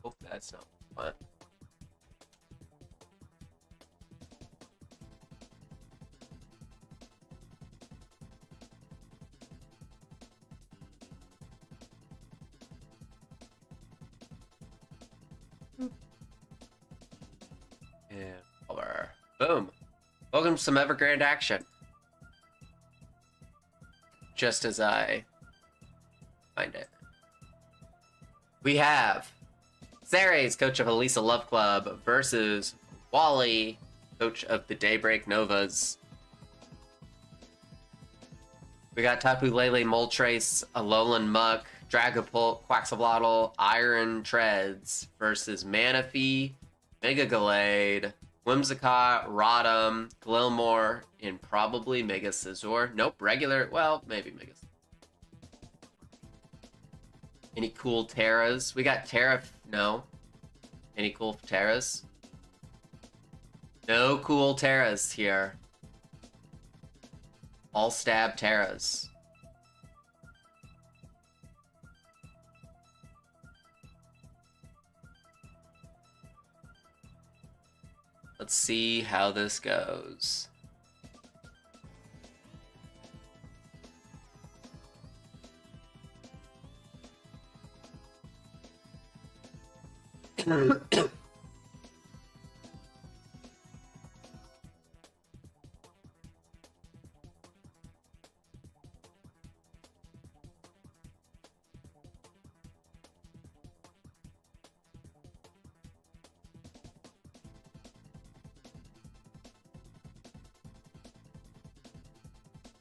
Hope that's not what. And over. Boom. Welcome to some Grande action. Just as I find it. We have Ceres, coach of Elesa Love Club, versus Wally, coach of the Daybreak Novas. We got Tapu Lele, Moltres, Alolan Muck, Dragapult, Quaxalatl, Iron Treads versus Manaphy, Mega Gallade, Whimsicott, Rotom, Gilmore, and probably Mega Scizor. Nope, regular. Well, maybe Mega. Any cool Terras? We got Terra. No. Any cool Terras? No cool Terras here. All stab Terras. Let's see how this goes.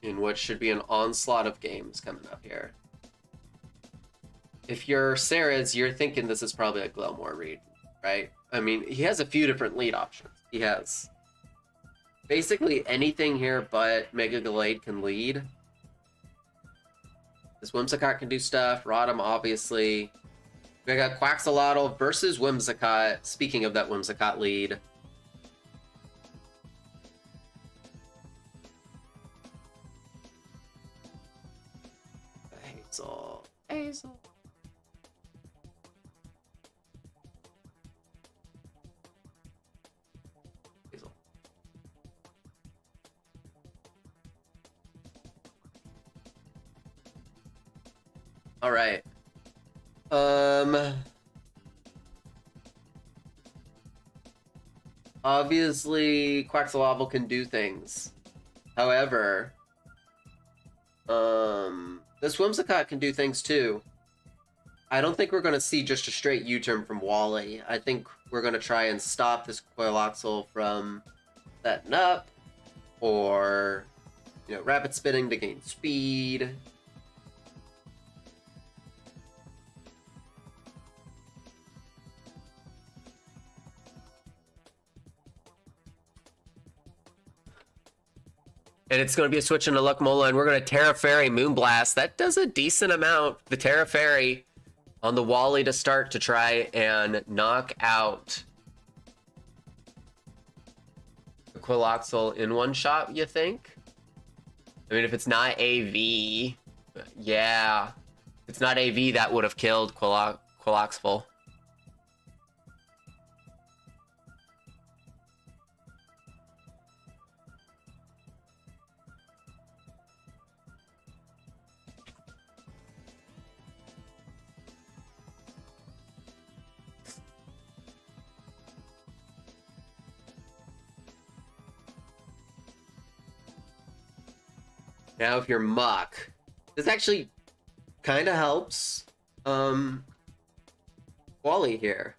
In what should be an onslaught of games coming up here. If you're Ceres, you're thinking this is probably a Gilmore read, right? I mean, he has a few different lead options. He has basically anything here but Mega Gallade can lead. This Whimsicott can do stuff. Rotom, obviously. We got Quaxalatl versus Whimsicott. Speaking of that Whimsicott lead. Hazel. All right. Obviously, Quaxalatl can do things. However, this Whimsicott can do things too. I don't think we're going to see just a straight U-turn from Wally. I think we're going to try and stop this Quaxalatl from setting up, or, you know, rapid spinning to gain speed. And it's going to be a switch into Luckmola, and we're going to Terra Fairy Moonblast. That does a decent amount. The Terra Fairy on the Wally to start to try and knock out the Quaxalatl in one shot, you think? I mean, if it's not AV, yeah. If it's not AV, that would have killed Quaxalatl. Now, if you're Muck, this actually kind of helps Wally here.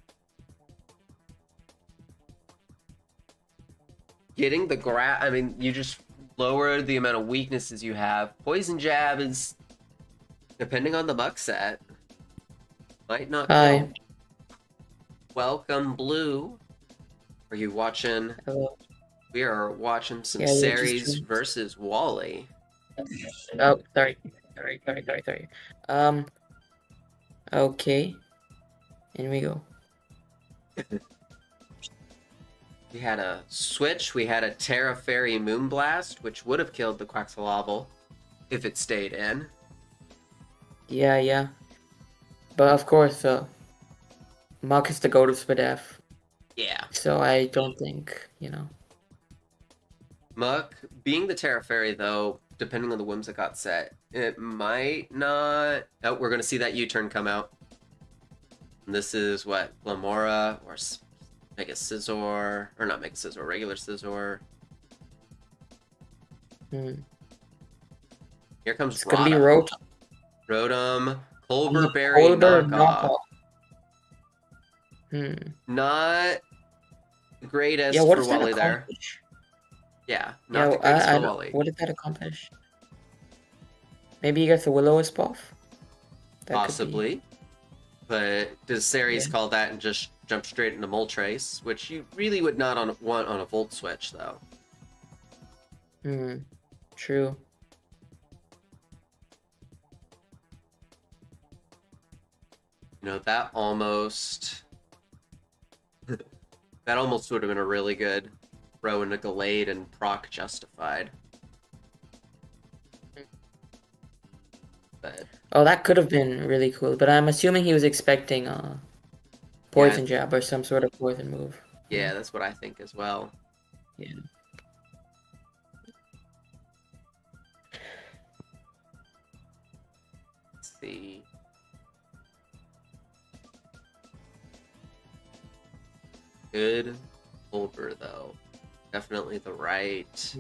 Getting the I mean, you just lower the amount of weaknesses you have. Poison Jab is, depending on the Muck set, might not kill. Welcome, Blue. Are you watching? Hello. We are watching some Ceres versus Wally. Oh, sorry. Okay. Here we go. We had a switch. We had a Terra Fairy Moonblast, which would have killed the Quaxalatl if it stayed in. Yeah. But of course, Muck is the goat of Spadef, Yeah. so I don't think, Muck, being the Terra Fairy, though, depending on the Whimsicott set, it might not. Oh, we're going to see that U-turn come out. And this is what? Glamora or Mega Scizor. Or not Mega Scizor, regular Scizor. Hmm. Here comes It's gonna be Rotom. Rotom, Culver Berry Colbur knockoff. knockoff. Not the greatest Yeah, what for does that Wally there. accomplish? Yeah, not the greatest for Wally. What did that accomplish? Maybe he gets a Will-O-Wisp off? That Possibly. But does Ceres Yeah. call that and just jump straight into Moltres, which you really would not want on a Volt Switch, though. True. You know, that almost would have been a really good throw into Gallade and proc Justified. But Oh, that could have been really cool, but I'm assuming he was expecting Poison Jab or some sort of poison move. Yeah, that's what I think as well. Yeah. Let's see. Good Culver, though. Definitely the right.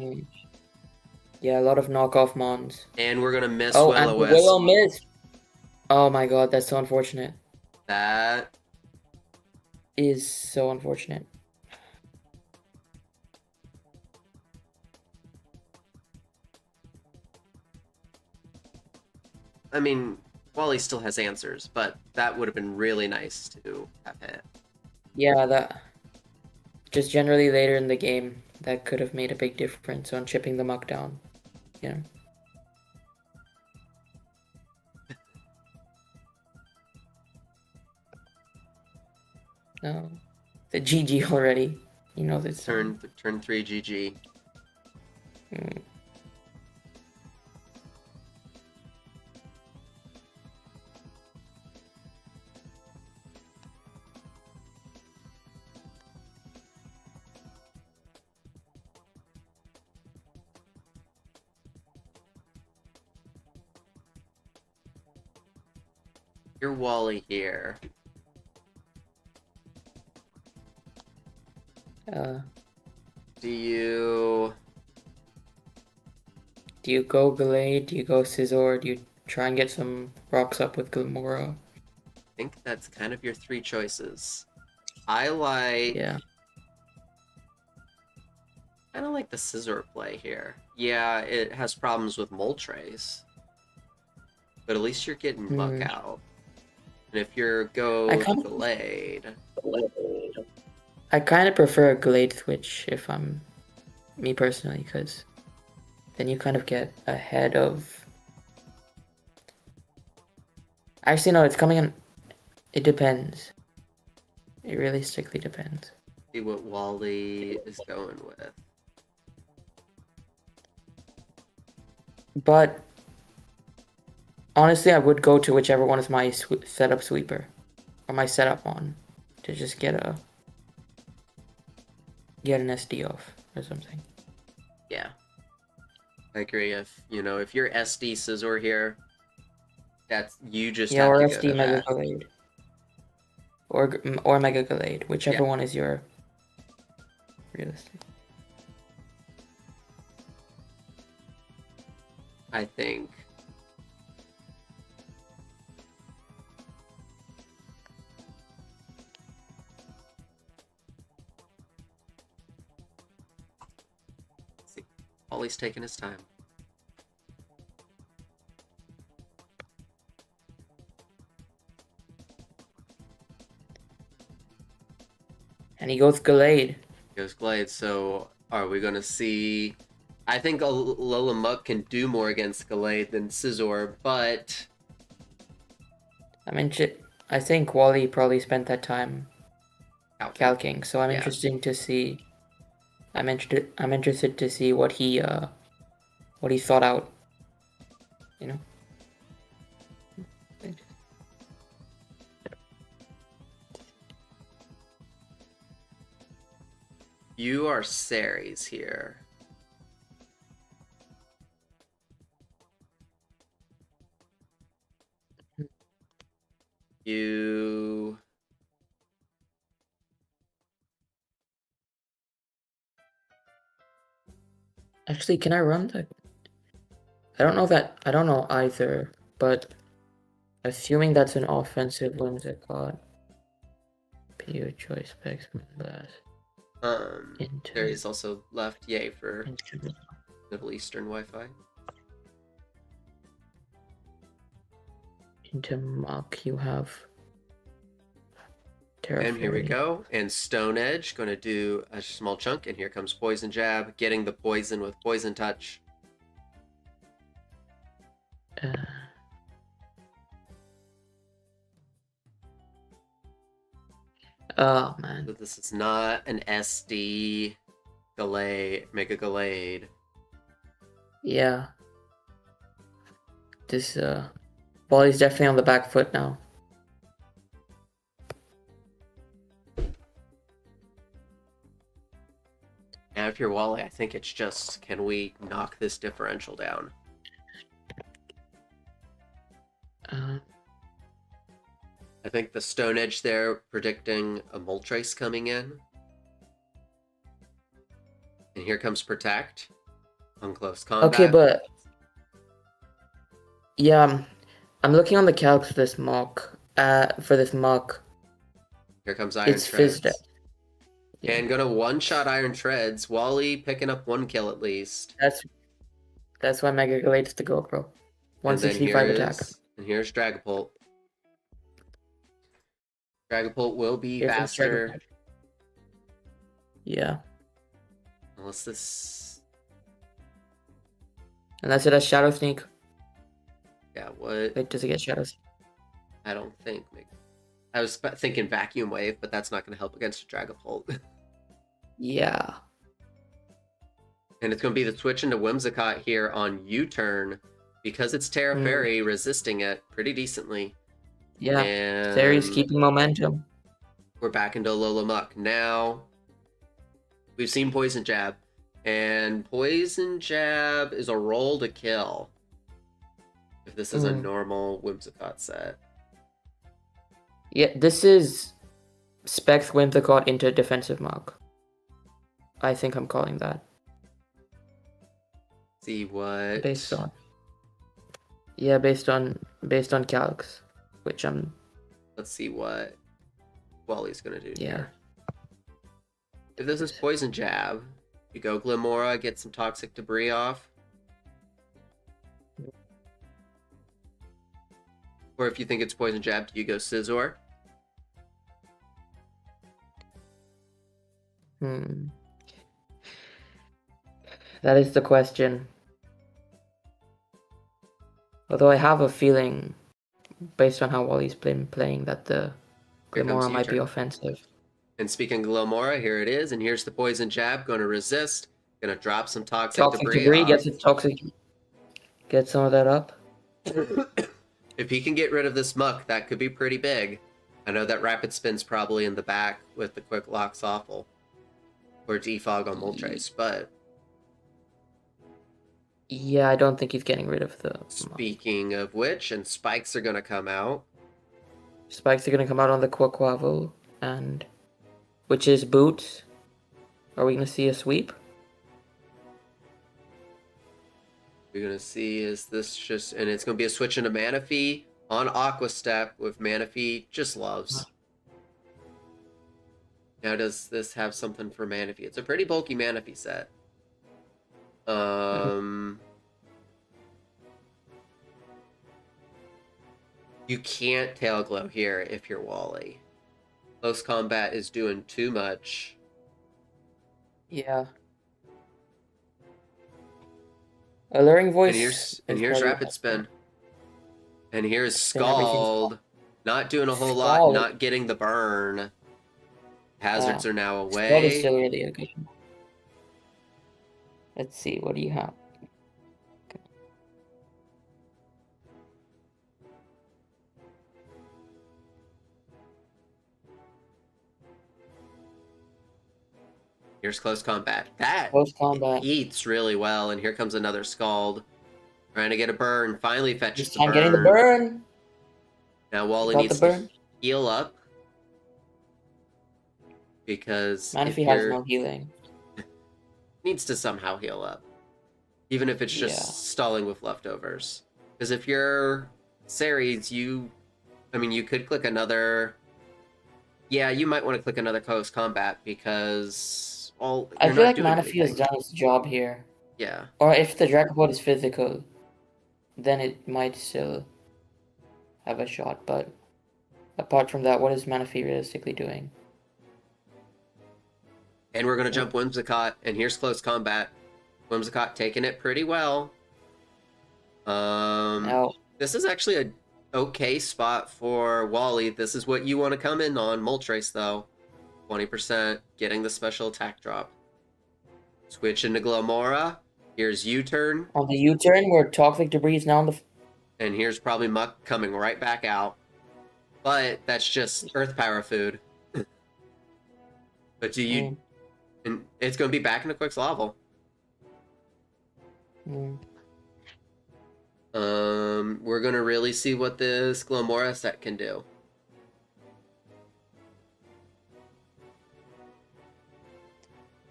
Yeah, a lot of knockoff Mons. And we're going to miss Oh, and Will-O-Wisp. Will-O-Wisp! Oh my god, that's so unfortunate. That is so unfortunate. I mean, Wally still has answers, but that would have been really nice to have hit. Yeah, that just generally later in the game, that could have made a big difference on chipping the Muck down. You know. No, the GG already. You know this. Turn 3 GG. You're Wally here. Do you go Gallade? Do you go Scizor? Do you try and get some rocks up with Glamora? I think that's kind of your three choices. I like... Yeah. I kind of like the Scizor play here. Yeah, it has problems with Moltres. But at least you're getting Muck out. And if you're Gallade... I kind of prefer a Gallade switch if I'm me personally, because then you kind of get ahead of... Actually, no, it's coming in... It depends. It realistically depends. See what Wally is going with. But honestly, I would go to whichever one is my setup sweeper, or my setup on, to just get an SD off or something. Yeah, I agree. If you're SD Scizor here, that's you just have or to SD go to Mega that. Gallade, or Mega Gallade, whichever one is your realistic. I think. Let's see. Wally's taking his time. And he goes Gallade. Goes Glade. So are we going to see... I think Alola Muck can do more against Gallade than Scizor, but... I think Wally probably spent that time calcing, so I'm interested to see. I'm interested to see what he thought out. You know. You are Ceres here. You... Actually, can I run that? I don't know either, but assuming that's an offensive Whimsicott. PO choice specs blast. There is also left. Yay for Middle Eastern Wi-Fi. Into Muck, you have Terra And here we Fairy. go. And Stone Edge, going to do a small chunk. And here comes Poison Jab, getting the poison with Poison Touch. Oh, man. So this is not an SD Gallade, Mega Gallade. Yeah. This, Wally's definitely on the back foot now. Now, if you're Wally, I think it's just, can we knock this differential down? I think the Stone Edge there predicting a Moltres coming in. And here comes Protect on close combat. Okay, but yeah, I'm looking on the calcs for this mock. Here comes Iron It's Treads. Fizzed. Yeah. And gonna one-shot Iron Treads. Wally picking up 1 kill at least. That's why Mega Galade's to go, bro. 165 attack. And here's Dragapult. Dragapult will be faster. Yeah. Unless this... Unless it has Shadow Sneak. Yeah, what? Wait, does it get Shadow Sneak? I don't think. I was thinking Vacuum Wave, but that's not going to help against Dragapult. Yeah. And it's going to be the switch into Whimsicott here on U-turn, because it's Terra Fairy resisting it pretty decently. Yeah, and Fairy's keeping momentum. We're back into Alola Muck. Now, we've seen Poison Jab, and Poison Jab is a roll to kill if this is a normal Whimsicott set. Yeah, this is Specs Whimsicott into Defensive Muck. I think I'm calling that. See what? Based on calcs, which I'm. Let's see what Wally's gonna do. Yeah. Here. If this is Poison Jab, you go Glimora, get some toxic debris off. Or if you think it's Poison Jab, do you go Scizor? That is the question. Although I have a feeling, based on how Wally's been playing, that the Glimora might be offensive. And speaking of Glimora, here it is, and here's the Poison Jab, going to resist, going to drop some toxic debris off. Get some of that up. If he can get rid of this Muck, that could be pretty big. I know that Rapid Spin's probably in the back with the Quick Lock's awful. Or Defog on Moltres, but... Yeah, I don't think he's getting rid of the... Speaking of which, and Spikes are going to come out. Spikes are going to come out on the Quaquavel, and... Which is Boots. Are we going to see a sweep? We're going to see, is this just... And it's going to be a switch into Manaphy on Aqua Step with Manaphy just loves. Now, does this have something for Manaphy? It's a pretty bulky Manaphy set. You can't Tail Glow here if you're Wally. Close combat is doing too much. Yeah. Alluring Voice. And here's Rapid Spin. And here's Scald. Not doing a whole lot, not getting the burn. Hazards are now away. Scald is still really a good one. Let's see, what do you have? Here's close combat. That Close combat. eats really well, and here comes another Scald. Trying to get a burn. Finally fetches This the time burn. getting the burn. Now Wally Got needs the to burn. heal up. Because Manaphy has no healing. needs to somehow heal up. Even if it's just stalling with leftovers. Because if you're Ceres, you could click another... Yeah, you might want to click another close combat because... I feel like Manaphy has done its job here. Yeah. Or if the Dragapult is physical, then it might still have a shot. But apart from that, what is Manaphy realistically doing? And we're going to jump Whimsicott, and here's close combat. Whimsicott taking it pretty well. Now, this is actually a okay spot for Wally. This is what you want to come in on. Moltres, though. 20%, getting the special attack drop. Switch into Glomora. Here's U-turn. on the U-turn, where Toxic Debris is now on the... And here's probably Muck coming right back out. But that's just Earth Power food. But do you... And it's going to be back into Quixlavel. We're going to really see what this Glomora set can do.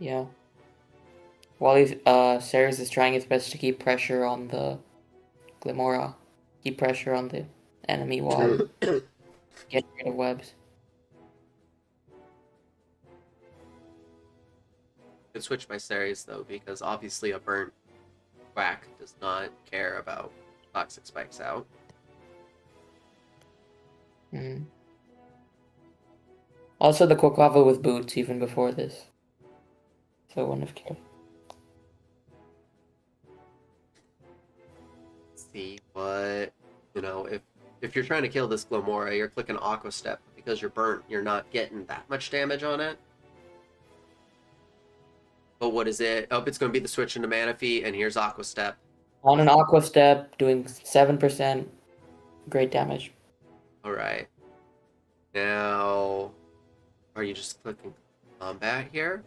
Yeah. While Ceres is trying his best to keep pressure on the Glomora. Keep pressure on the enemy while getting rid of webs. Good switch by Ceres, though, because obviously a burnt Quack does not care about Toxic Spikes out. Also, the Quaquaval with boots even before this. So I wouldn't have cared. See what, if you're trying to kill this Glomora, you're clicking Aqua Step. Because you're burnt, you're not getting that much damage on it. But what is it? Oh, it's going to be the switch into Manaphy, and here's Aqua Step. On an Aqua Step, doing 7%. Great damage. Alright. Now, are you just clicking Combat here?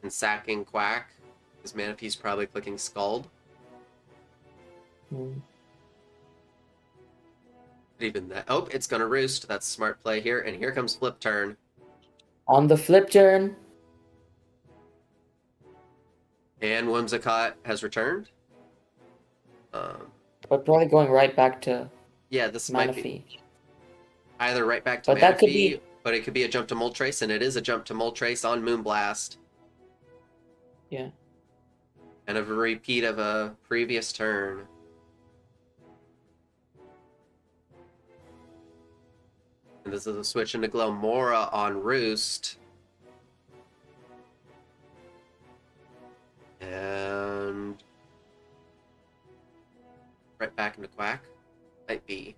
And sacking Quack? Because Manaphy's probably clicking Scald. Even that. Oh, it's going to roost. That's a smart play here. And here comes Flip Turn. On the flip turn. And Whimsicott has returned. But probably going right back to this Manaphy. might be either right back to But Manaphy, that could be... but it could be a jump to Moltres, and it is a jump to Moltres on Moonblast. Yeah. And a repeat of a previous turn. And this is a switch into Glomora on Roost. And right back into Quack. Might be.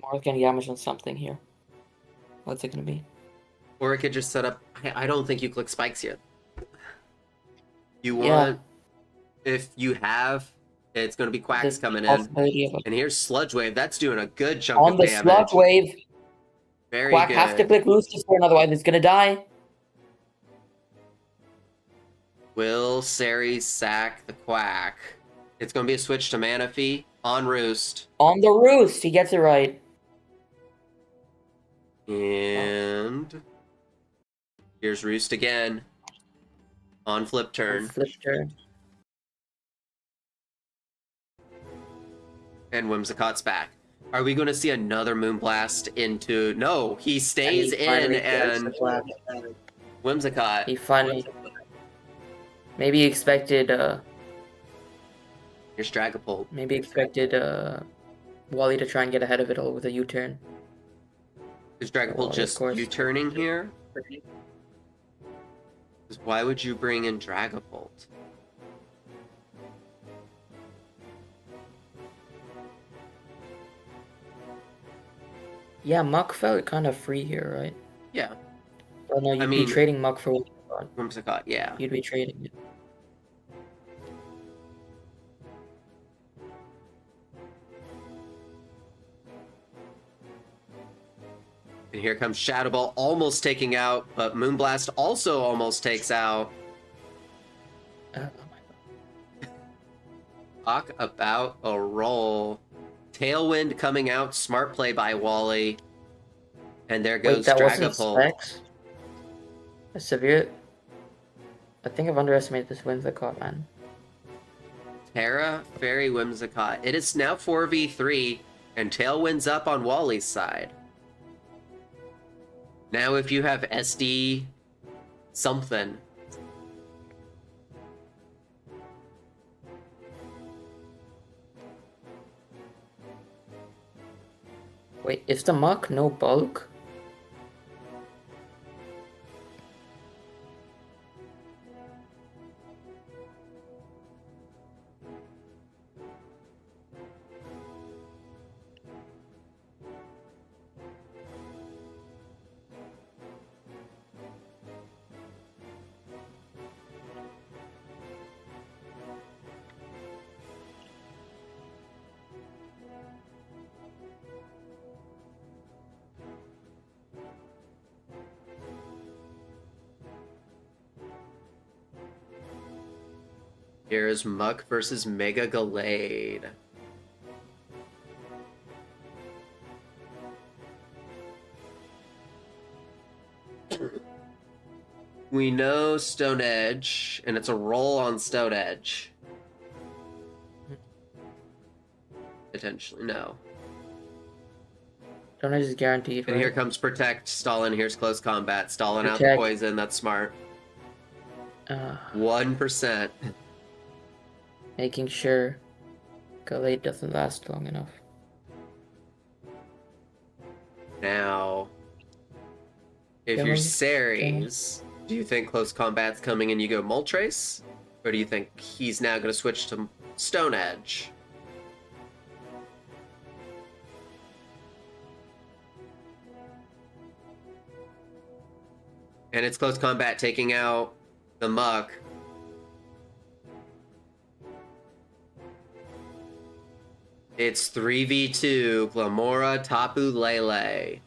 Mora's getting damage on something here. What's it gonna be? Or it could just set up... I don't think you click spikes yet. You want... If you have... It's going to be Quacks coming in. And here's Sludge Wave. That's doing a good chunk of damage. On the Sludge Wave, Very Quack good. has to click Roost to turn, otherwise it's gonna die. Will Ceres sack the Quack? It's going to be a switch to Manaphy on Roost. On the Roost, he gets it right. And here's Roost again. On Flip Turn. Flip turn. And Whimsicott's back. Are we going to see another Moonblast into... No, he stays in, and Whimsicott... He finally... Maybe he expected, Here's Dragapult. Maybe expected, Wally to try and get ahead of it all with a U-turn. Is Dragapult just U-turning here? Because why would you bring in Dragapult? Yeah, Muck felt kind of free here, right? Yeah. Well, no, you'd be trading Muck for Whimsicott. Whimsicott, yeah. You'd be trading it. And here comes Shadow Ball almost taking out, but Moonblast also almost takes out. Oh my god. Talk about a roll. Tailwind coming out. Smart play by Wally. And there goes Wait, that wasn't Dragapult. Specs? A severe... I think I've underestimated this Whimsicott, man. Terra, Fairy, Whimsicott. It is now 4v3, and Tailwind's up on Wally's side. Now if you have SD something... Wait, is the Muck no bulk? Here's Muck versus Mega Gallade. We know Stone Edge, and it's a roll on Stone Edge. Potentially, no. Stone Edge is guaranteed, And right? here comes Protect, Stalin, here's Close Combat. Stalin out the Protect. poison, that's smart. 1%. Making sure Gallade doesn't last long enough. Now, if Can you're we- Ceres, do you think Close Combat's coming and you go Moltres? Or do you think he's now going to switch to Stone Edge? And it's Close Combat taking out the Muck. It's 3v2, Glamora, Tapu, Lele.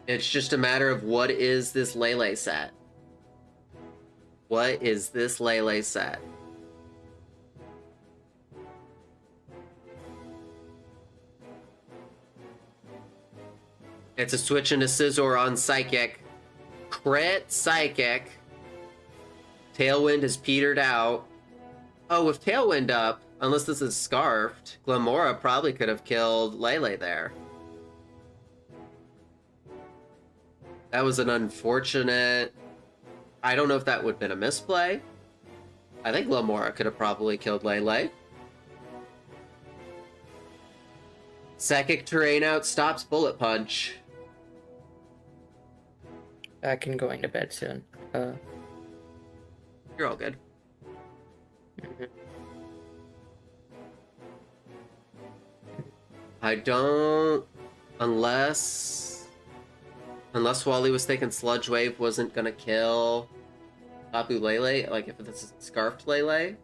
It's just a matter of what is this Lele set? What is this Lele set? It's a switch into Scizor on Psychic. Crit Psychic. Tailwind is petered out. Oh, with Tailwind up, unless this is Scarfed, Glamora probably could have killed Lele there. That was an unfortunate... I don't know if that would have been a misplay. I think Glamora could have probably killed Lele. Psychic Terrain out stops Bullet Punch. Back and going to bed soon. You're all good. I don't... Unless Wally was thinking Sludge Wave wasn't gonna kill Tapu Lele, like if it's Scarfed Lele.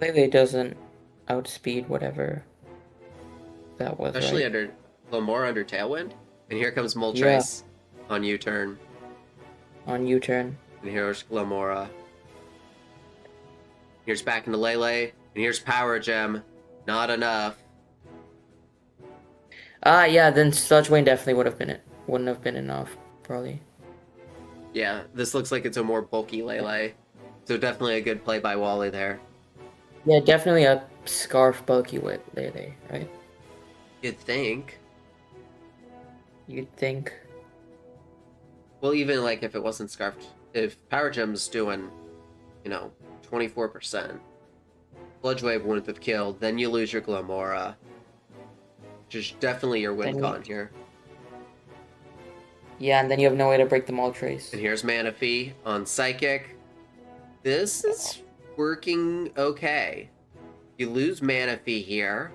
Lele doesn't outspeed whatever that was, Especially right? under Glamora under Tailwind. And here comes Moltres on U-turn. On U-turn. And here's Glamora. Here's back into Lele. And here's Power Gem. Not enough. Yeah, then Sludge Wayne definitely wouldn't have been enough, probably. Yeah, this looks like it's a more bulky Lele. So definitely a good play by Wally there. Yeah, definitely a Scarf bulky with Lele, right? You'd think. You'd think. Well, even like if it wasn't Scarfed, if Power Gem's doing, 24%, Sludge Wave wouldn't have killed, then you lose your Glamora. Which is definitely your win con here. Yeah, and then you have no way to break the Moltres. And here's Manaphy on Psychic. This is working okay. You lose Manaphy here.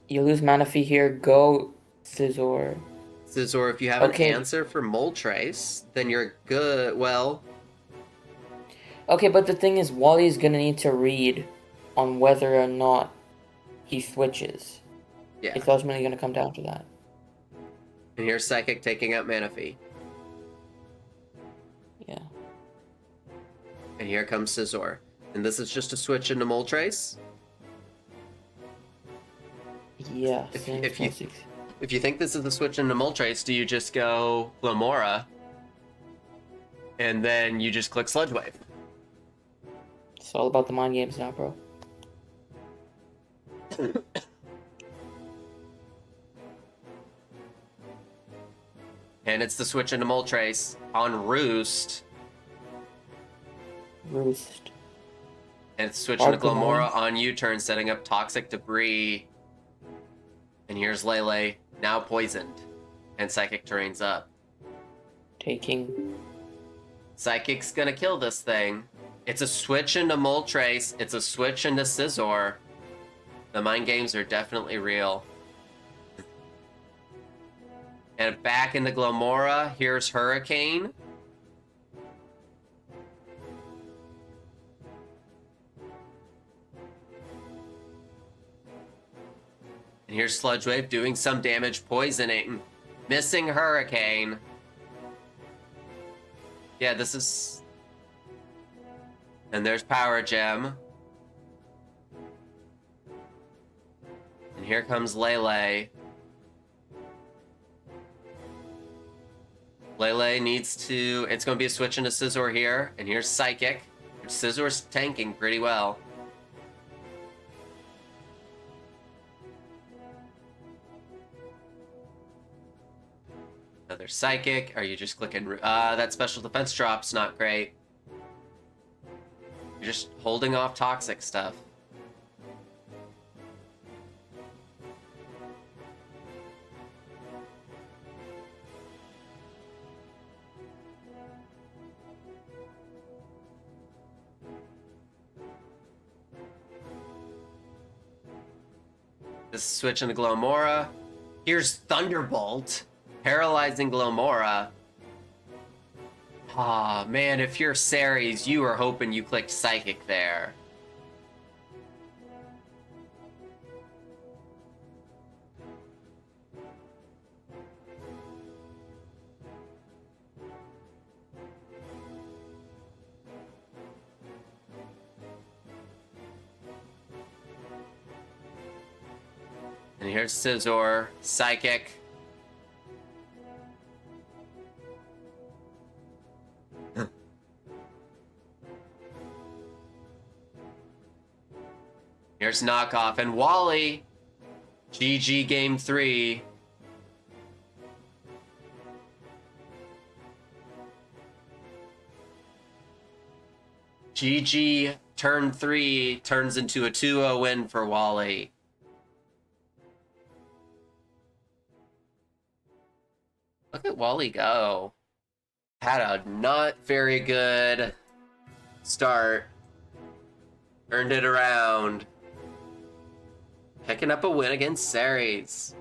You lose Manaphy here, go Scizor. Scizor, if you have an answer for Moltres, then you're good. Well, Okay, but the thing is, Wally's gonna need to read on whether or not he switches. Yeah. It's ultimately gonna come down to that. And here's Psychic taking out Manaphy. Yeah. And here comes Scizor. And this is just a switch into Moltres. Yeah. If you think this is the switch into Moltres, do you just go Glamora and then you just click Sludge Wave? It's all about the mind games now, bro. And it's the switch into Moltres on Roost. Roost. And it's switching to Glamora on U-turn, setting up Toxic Debris. And here's Lele, now poisoned. And Psychic Terrain's up. Taking. Psychic's gonna kill this thing. It's a switch into Moltres. It's a switch into Scizor. The mind games are definitely real. And back into Glamora, here's Hurricane. And here's Sludge Wave doing some damage, poisoning. Missing Hurricane. Yeah, this is... And there's Power Gem. And here comes Lele. Lele needs to... It's going to be a switch into Scizor here. And here's Psychic. Scizor's tanking pretty well. Another Psychic. Are you just clicking... that special defense drop's not great. You're just holding off toxic stuff. This switch into Glamora. Here's Thunderbolt. Paralyzing Glamora. Aw, man, if you're Ceres, you were hoping you clicked Psychic there. And here's Scizor, Psychic. Here's Knockoff and Wally. GG game 3. GG turn 3 turns into a 2-0 win for Wally. Look at Wally go. Had a not very good start. Turned it around. Picking up a win against Ceres.